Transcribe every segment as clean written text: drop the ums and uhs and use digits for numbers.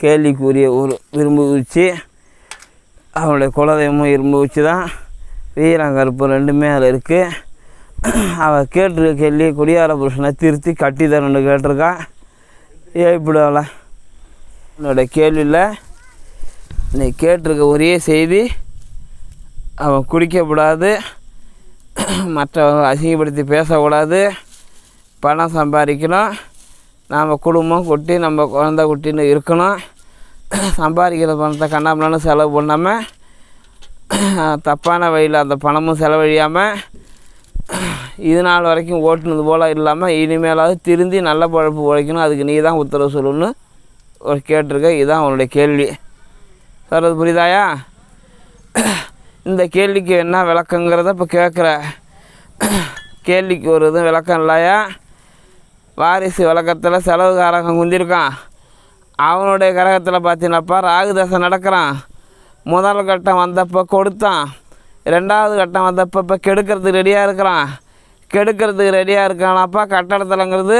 கேள்விக்குரிய ஒரு இரும்பு உச்சி. அவனுடைய குலதெய்வமும் இரும்பு உச்சி தான். வீரங்கருப்பு ரெண்டுமே அதில் இருக்குது. அவள் கேட்டிருக்க கேள்வி குடியார புருஷனை திருத்தி கட்டி தரணுன்னு கேட்டிருக்கான். இப்படிவல என்னோட கேள்வியில் நீ கேட்டிருக்க ஒரே செய்தி, அவன் குடிக்கக்கூடாது, மற்றவங்க அசிங்கப்படுத்தி பேசக்கூடாது, பணம் சம்பாதிக்கணும், நாம் குடும்பம் குட்டி நம்ம குழந்தை குட்டின்னு இருக்கணும், சம்பாதிக்கிற பணத்தை கண்ணாமலான்னு செலவு பண்ணாமல் தப்பான வழியில் அந்த பணமும் செலவழியாமல் இது நாள் வரைக்கும் ஓட்டுனது போல் இல்லாமல் இனிமேலாவது திருந்தி நல்ல பழப்பு உழைக்கணும். அதுக்கு நீ தான் உத்தரவு சொல்லணும்னு ஒரு கேட்டிருக்க. இதுதான் அவனுடைய கேள்வி. சொல்கிறது புரியுதாயா? இந்த கேள்விக்கு என்ன விளக்கங்கிறத இப்போ கேட்குற. கேள்விக்கு ஒரு இதுவும் விளக்கம் இல்லையா? வாரிசு விளக்கத்தில் செலவுக்காரங்க குந்திருக்கான். அவனுடைய கிரகத்தில் பார்த்தீங்கன்னாப்பா ராகு தசை நடக்கிறான். முதல் கட்டம் வந்தப்போ கொடுத்தான், ரெண்டாவது கட்டம் வந்தப்போ இப்போ கெடுக்கிறதுக்கு ரெடியாக இருக்கிறான். கெடுக்கிறதுக்கு ரெடியாக இருக்கானாப்பா கட்டடத்தில்ங்கிறது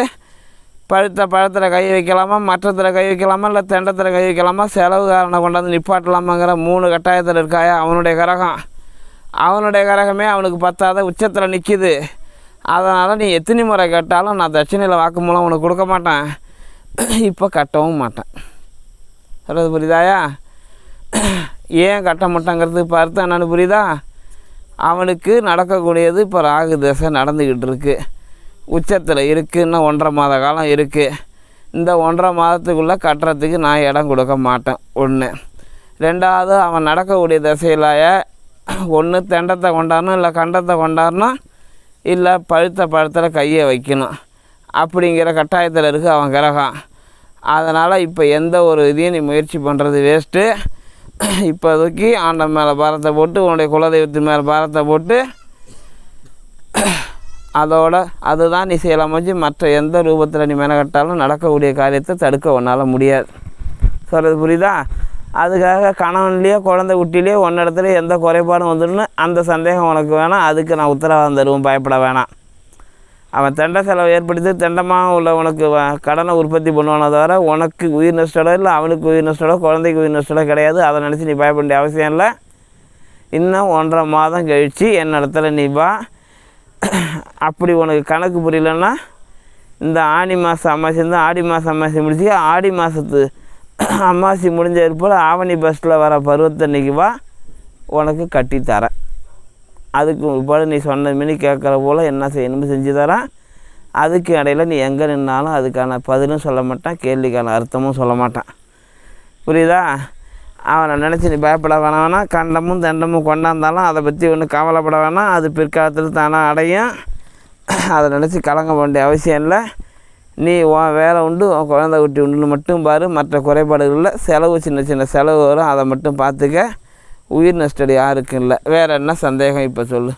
பழுத்த பழத்தில் கை வைக்கலாமா, மற்றத்தில் கை வைக்கலாமா, இல்லை தெண்டத்தில் கை வைக்கலாமா, செலவுக்காரனை கொண்டாந்து நிப்பாட்டலாமாங்கிற 3 கட்டாயத்தில் இருக்காயா அவனுடைய கிரகம். அவனுடைய கிரகமே அவனுக்கு பத்தாத உச்சத்தில் நிற்கிது. அதனால் நீ எத்தனை முறை கேட்டாலும் நான் தட்சிணையில் வாக்குமூலம் உனக்கு கொடுக்க மாட்டேன், இப்போ கட்டவும் மாட்டேன். சொல்கிறது புரியுதாயா? ஏன் கட்ட மாட்டேங்கிறது இப்போ அர்த்தம் என்னென்னு புரியுதா? அவனுக்கு நடக்கக்கூடியது இப்போ ராகு தசை நடந்துக்கிட்டு இருக்குது, உச்சத்தில் இருக்குது, இன்னும் 1.5 மாத காலம் இருக்குது. இந்த 1.5 மாதத்துக்குள்ளே கட்டுறதுக்கு நான் இடம் கொடுக்க மாட்டேன். ஒன்று. ரெண்டாவது, அவன் நடக்கக்கூடிய தசையிலாய ஒன்று தெண்டத்தை கொண்டாடணும், இல்லை கண்டத்தை கொண்டாடணும், இல்லை பழுத்த பழத்தில் கையை வைக்கணும் அப்படிங்கிற கட்டாயத்தில் இருக்குது அவன் கிரகம். அதனால் இப்போ எந்த ஒரு இதையும் நீ முயற்சி பண்ணுறது வேஸ்ட்டு. இப்போதைக்கு ஆண்டன் மேலே பாரத்தை போட்டு உன்னுடைய குலதெய்வத்தின் மேலே பாரத்தை போட்டு அதோட அதுதான் நீ செய்யலாமச்சு. மற்ற எந்த ரூபத்தில் நீ மெனக்கட்டாலும் நடக்கக்கூடிய காரியத்தை தடுக்க உன்னால் முடியாது. சொல்கிறது புரியுதா? அதுக்காக கணவன்லேயோ குழந்தை குட்டிலேயோ ஒன்னிடத்துல எந்த குறைபாடும் வந்துடுன்னு அந்த சந்தேகம் உனக்கு வேணாம். அதுக்கு நான் உத்தரவாதம் தருவேன், பயப்பட வேணாம். அவன் தெண்ட செலவு ஏற்படுத்தி தெண்டமாக உள்ள உனக்கு கடனை உற்பத்தி பண்ணுவானே தவிர உனக்கு உயிர் நஷ்டடோ இல்லை அவனுக்கு உயிர் நஷ்டடோ குழந்தைக்கு உயிர் நஷ்டடோ கிடையாது. அதை நினச்சி நீ பயப்பட வேண்டிய அவசியம் இல்லை. இன்னும் 1.5 மாதம் கழித்து என்னிடத்துல நீ வா. அப்படி உனக்கு கணக்கு புரியலன்னா இந்த ஆனி மாதம் அமாவாசை இருந்தால் ஆடி மாதம் அமாவாசை முடிச்சு ஆடி மாதத்து அமாவாசை முடிஞ்ச போல் ஆவணி பஸ்ஸில் வர பருவத்தன்னைக்கு வா, உனக்கு கட்டித்தரேன். அதுக்கு போல் நீ சொன்ன மினி கேட்குற போல் என்ன செய்யணுமோ செஞ்சு தரேன். அதுக்கு இடையில் நீ எங்கே நின்னாலும் அதுக்கான பதிலும் சொல்ல மாட்டான், கேள்விக்கான அர்த்தமும் சொல்ல மாட்டான். புரியுதா? அவனை நினச்சி நீ பயப்பட வேணாம்னா கண்டமும் தண்டமும் கொண்டாந்தாலும் அதை பற்றி ஒன்றும் கவலைப்பட வேணாம். அது பிற்காலத்தில் தானாக அடையும். அதை நினச்சி கலங்க வேண்டிய அவசியம் இல்லை. நீ உன் வேலை உண்டு, உன் குழந்தை குட்டி உண்டுன்னு மட்டும் பாரு. மற்ற குறைபாடுகளில் செலவு சின்ன சின்ன செலவு வரும், அதை மட்டும் பார்த்துக்க. உயிர் நஷ்டடி யாருக்கும் இல்லை. வேறு என்ன சந்தேகம் இப்போ சொல்லு?